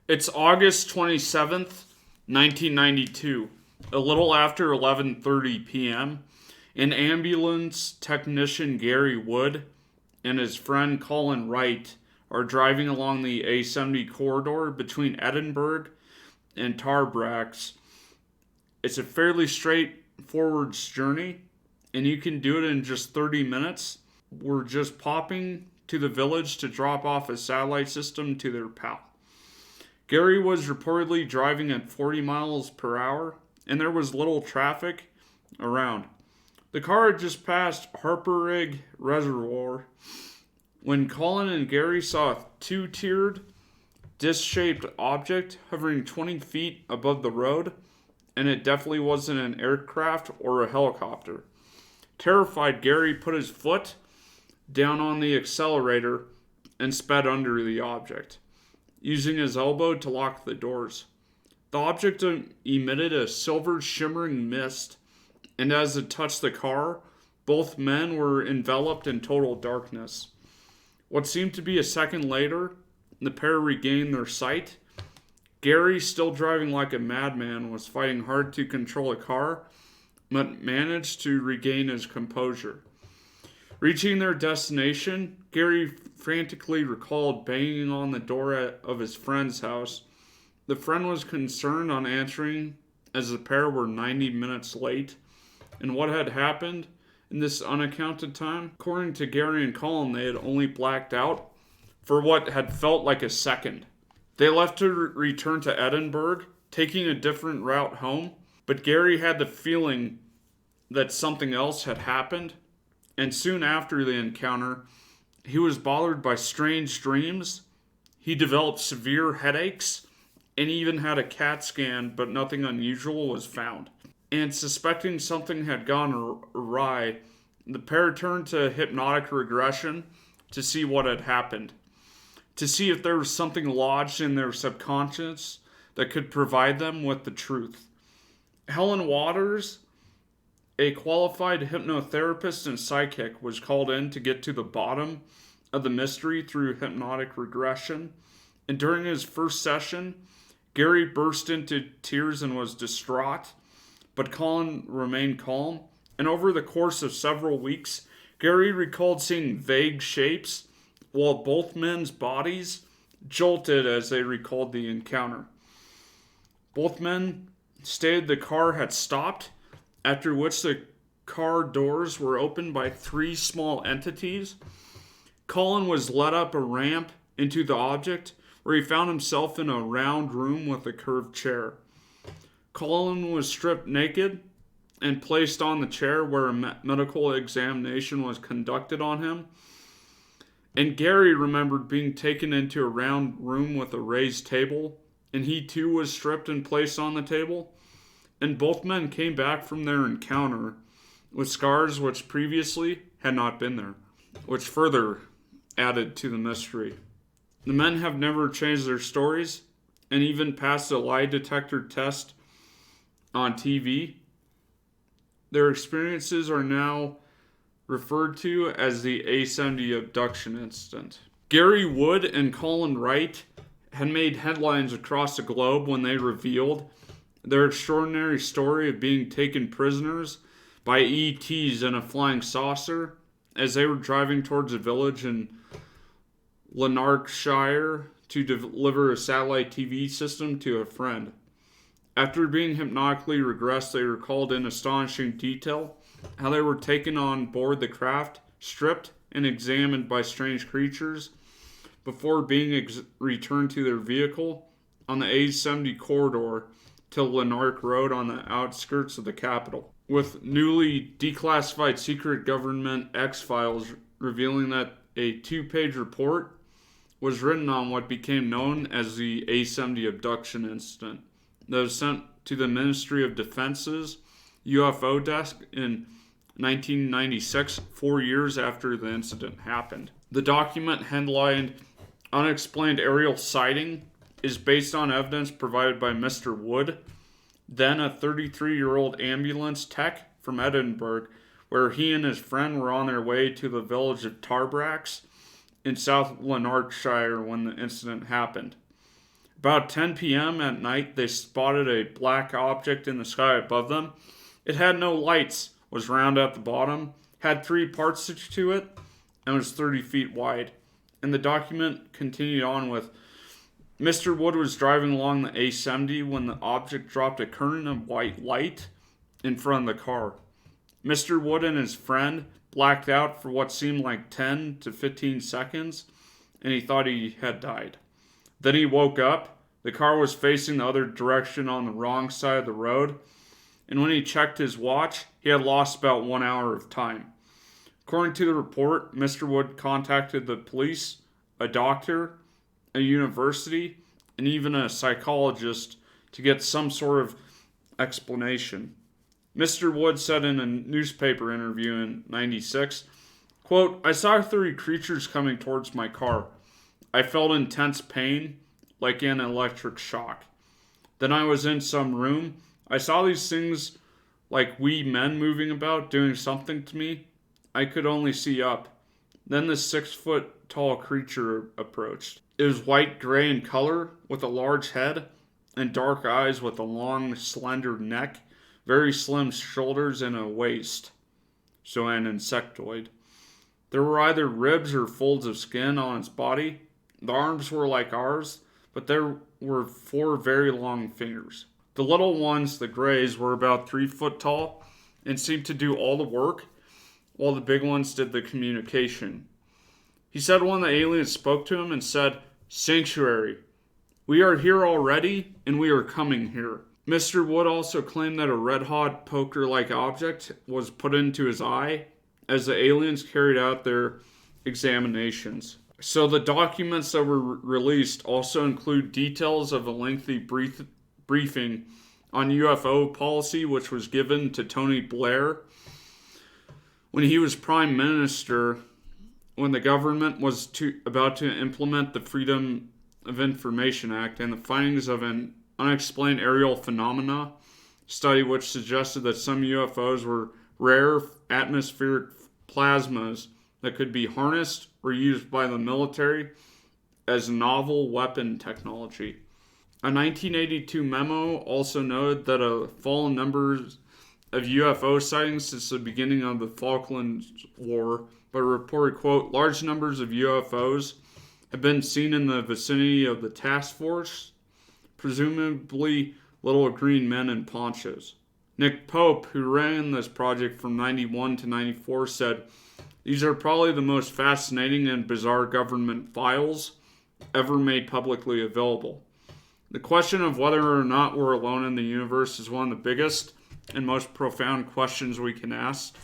It's August 27th, 1992. A little after 11:30 p.m., an ambulance technician Garry Wood and his friend Colin Wright are driving along the A70 corridor between Edinburgh and Tarbrax. It's a fairly straightforward journey, and you can do it in just 30 minutes. We're just popping to the village to drop off a satellite system to their pal. Garry was reportedly driving at 40 miles per hour, and there was little traffic around. The car had just passed Harperig Reservoir when Colin and Garry saw a two-tiered, disc-shaped object hovering 20 feet above the road, and it definitely wasn't an aircraft or a helicopter. Terrified, Garry put his foot down on the accelerator and sped under the object, using his elbow to lock the doors. The object emitted a silver shimmering mist, and as it touched the car, both men were enveloped in total darkness. What seemed to be a second later, the pair regained their sight. Garry, still driving like a madman, was fighting hard to control a car, but managed to regain his composure. Reaching their destination, Garry frantically recalled banging on the door of his friend's house. The friend was concerned on answering as the pair were 90 minutes late. And what had happened in this unaccounted time? According to Garry and Colin, they had only blacked out for what had felt like a second. They left to return to Edinburgh, taking a different route home, but Garry had the feeling that something else had happened, and soon after the encounter, he was bothered by strange dreams. He developed severe headaches and even had a CAT scan, but nothing unusual was found. And suspecting something had gone awry, the pair turned to hypnotic regression to see what had happened, to see if there was something lodged in their subconscious that could provide them with the truth. Helen Waters, a qualified hypnotherapist and psychic, was called in to get to the bottom of the mystery through hypnotic regression. And during his first session, Garry burst into tears and was distraught, but Colin remained calm. And over the course of several weeks, Garry recalled seeing vague shapes, while both men's bodies jolted as they recalled the encounter. Both men stated the car had stopped, after which the car doors were opened by three small entities. Colin was led up a ramp into the object, where he found himself in a round room with a curved chair. Colin was stripped naked and placed on the chair where a medical examination was conducted on him. And Garry remembered being taken into a round room with a raised table, and he too was stripped and placed on the table. And both men came back from their encounter with scars which previously had not been there, which further added to the mystery. The men have never changed their stories and even passed a lie detector test on TV. Their experiences are now referred to as the A70 abduction incident. Garry Wood and Colin Wright had made headlines across the globe when they revealed their extraordinary story of being taken prisoners by ETs in a flying saucer as they were driving towards a village in Lanarkshire to deliver a satellite TV system to a friend. After being hypnotically regressed, they recalled in astonishing detail how they were taken on board the craft, stripped, and examined by strange creatures before being returned to their vehicle on the A70 corridor to Lanark Road on the outskirts of the capital, with newly declassified secret government X-files revealing that a 2-page report was written on what became known as the A70 abduction incident that was sent to the Ministry of Defense's UFO desk in 1996, 4 years after the incident happened. The document, headlined Unexplained Aerial Sighting, is based on evidence provided by Mr. Wood, then a 33-year-old ambulance tech from Edinburgh, where he and his friend were on their way to the village of Tarbrax in South Lanarkshire when the incident happened. About 10 p.m. at night, they spotted a black object in the sky above them. It had no lights, was round at the bottom, had 3 parts to it, and was 30 feet wide. And the document continued on with, Mr. Wood was driving along the A70 when the object dropped a curtain of white light in front of the car. Mr. Wood and his friend blacked out for what seemed like 10 to 15 seconds, and he thought he had died. Then he woke up. The car was facing the other direction on the wrong side of the road, and when he checked his watch, he had lost about 1 hour of time. According to the report, Mr. Wood contacted the police, a doctor, a university, and even a psychologist to get some sort of explanation. Mr. Wood said in a newspaper interview in '96, quote, I saw 3 creatures coming towards my car. I felt intense pain, like an electric shock. Then I was in some room. I saw these things like wee men moving about, doing something to me. I could only see up. Then this 6-foot tall creature approached. It was white gray in color, with a large head, and dark eyes with a long, slender neck, very slim shoulders, and a waist. So an insectoid. There were either ribs or folds of skin on its body. The arms were like ours, but there were 4 very long fingers. The little ones, the grays, were about 3 foot tall and seemed to do all the work, while the big ones did the communication. He said one of the aliens spoke to him and said, Sanctuary. We are here already, and we are coming here. Mr. Wood also claimed that a red-hot poker-like object was put into his eye as the aliens carried out their examinations. So the documents that were released also include details of a lengthy briefing on UFO policy, which was given to Tony Blair when he was Prime Minister, when the government was about to implement the Freedom of Information Act, and the findings of an unexplained aerial phenomena study which suggested that some UFOs were rare atmospheric plasmas that could be harnessed or used by the military as novel weapon technology. A 1982 memo also noted that a fallen numbers of UFO sightings since the beginning of the Falklands War, but reported, quote, large numbers of UFOs have been seen in the vicinity of the task force, presumably little green men in ponchos. Nick Pope, who ran this project from 91 to 94, said, these are probably the most fascinating and bizarre government files ever made publicly available. The question of whether or not we're alone in the universe is one of the biggest and most profound questions we can ask.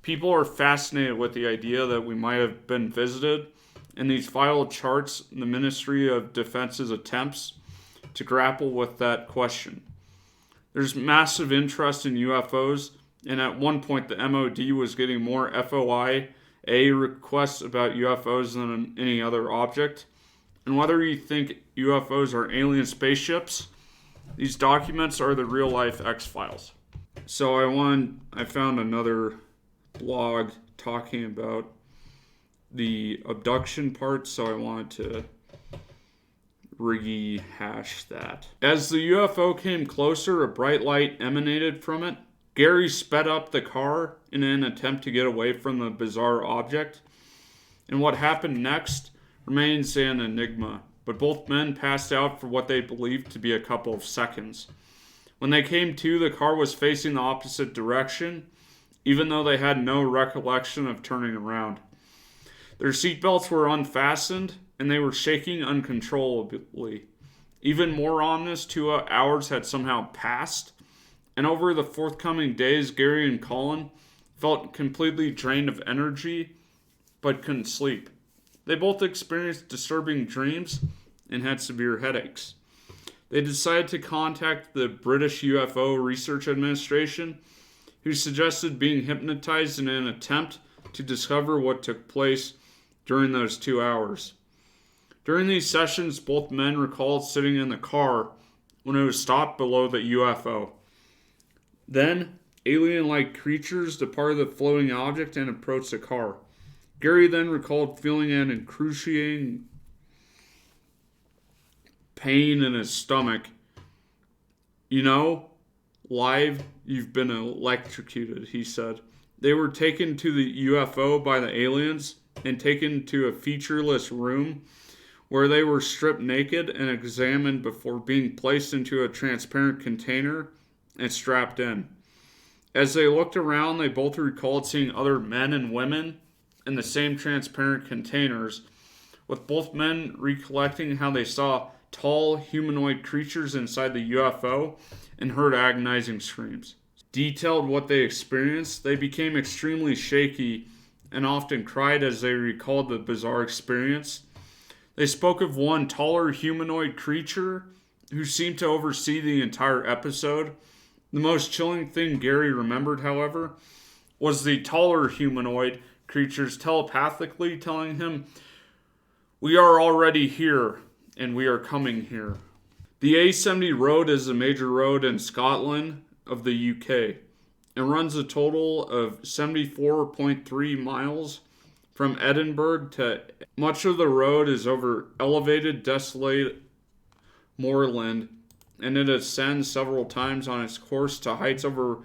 People are fascinated with the idea that we might have been visited, and these file charts the Ministry of Defense's attempts to grapple with that question. There's massive interest in UFOs, and at one point the MOD was getting more FOIA requests about UFOs than any other object. And whether you think UFOs are alien spaceships, these documents are the real-life X-Files. So I found another blog talking about the abduction part, so I wanted to rehash that. As the UFO came closer, a bright light emanated from it. Garry sped up the car in an attempt to get away from the bizarre object, and what happened next remains an enigma, but both men passed out for what they believed to be a couple of seconds. When they came to, the car was facing the opposite direction, even though they had no recollection of turning around. Their seatbelts were unfastened, and they were shaking uncontrollably. Even more ominous, 2 hours had somehow passed, and over the forthcoming days, Garry and Colin felt completely drained of energy, but couldn't sleep. They both experienced disturbing dreams and had severe headaches. They decided to contact the British UFO Research Administration, who suggested being hypnotized in an attempt to discover what took place during those 2 hours. During these sessions, both men recalled sitting in the car when it was stopped below the UFO. Then, alien-like creatures departed the floating object and approached the car. Garry then recalled feeling an excruciating pain in his stomach. You know, live, you've been electrocuted, he said. They were taken to the UFO by the aliens and taken to a featureless room where they were stripped naked and examined before being placed into a transparent container and strapped in. As they looked around, they both recalled seeing other men and women in the same transparent containers, with both men recollecting how they saw tall humanoid creatures inside the UFO and heard agonizing screams. Detailed what they experienced, they became extremely shaky and often cried as they recalled the bizarre experience. They spoke of one taller humanoid creature who seemed to oversee the entire episode. The most chilling thing Garry remembered, however, was the taller humanoid creatures telepathically telling him, "We are already here, and we are coming here." The A70 road is a major road in Scotland of the UK. It runs a total of 74.3 miles from Edinburgh to much of the road is over elevated, desolate moorland, and it ascends several times on its course to heights over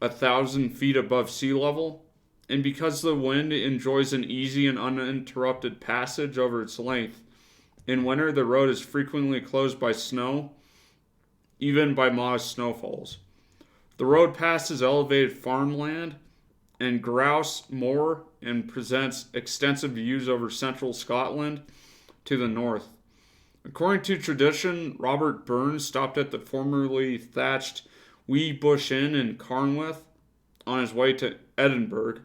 1,000 feet above sea level. And because the wind enjoys an easy and uninterrupted passage over its length, in winter the road is frequently closed by snow, even by modest snowfalls. The road passes elevated farmland and grouse moor and presents extensive views over central Scotland to the north. According to tradition, Robert Burns stopped at the formerly thatched Wee Bush Inn in Carnwath on his way to Edinburgh.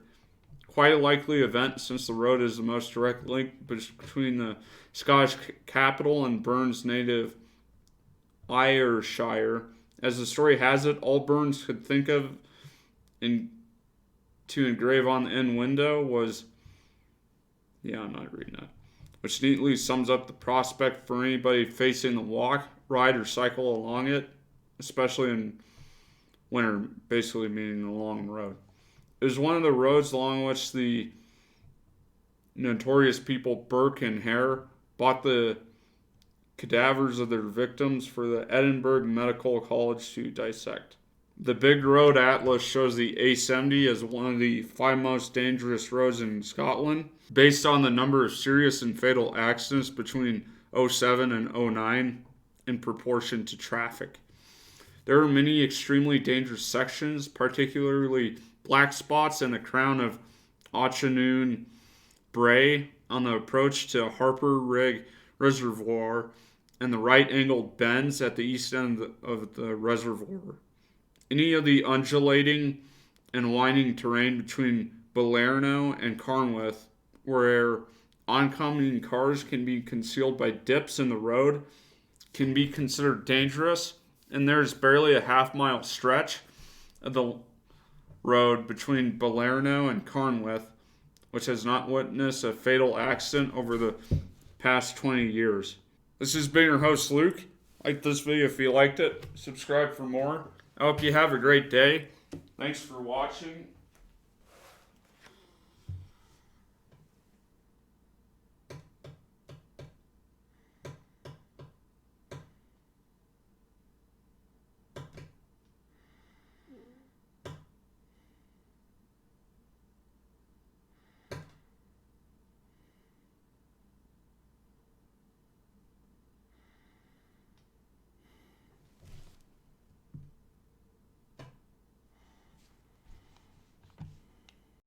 Quite a likely event since the road is the most direct link between the Scottish capital and Burns' native Ayrshire. As the story has it, all Burns could think of to engrave on the inn window was, I'm not reading that, which neatly sums up the prospect for anybody facing the walk, ride, or cycle along it, especially in winter, basically meaning the long road. It was one of the roads along which the notorious people Burke and Hare bought the cadavers of their victims for the Edinburgh Medical College to dissect. The Big Road Atlas shows the A70 as one of the 5 most dangerous roads in Scotland, based on the number of serious and fatal accidents between 2007 and 2009 in proportion to traffic. There are many extremely dangerous sections, particularly black spots in the crown of Auchanoon Bray on the approach to Harper Rig Reservoir and the right-angled bends at the east end of the reservoir. Any of the undulating and winding terrain between Balerno and Carnwath, where oncoming cars can be concealed by dips in the road, can be considered dangerous, and there's barely a half-mile stretch of the road between Balerno and Carnwath, which has not witnessed a fatal accident over the past 20 years. This has been your host, Luke. Like this video if you liked it. Subscribe for more. I hope you have a great day. Thanks for watching.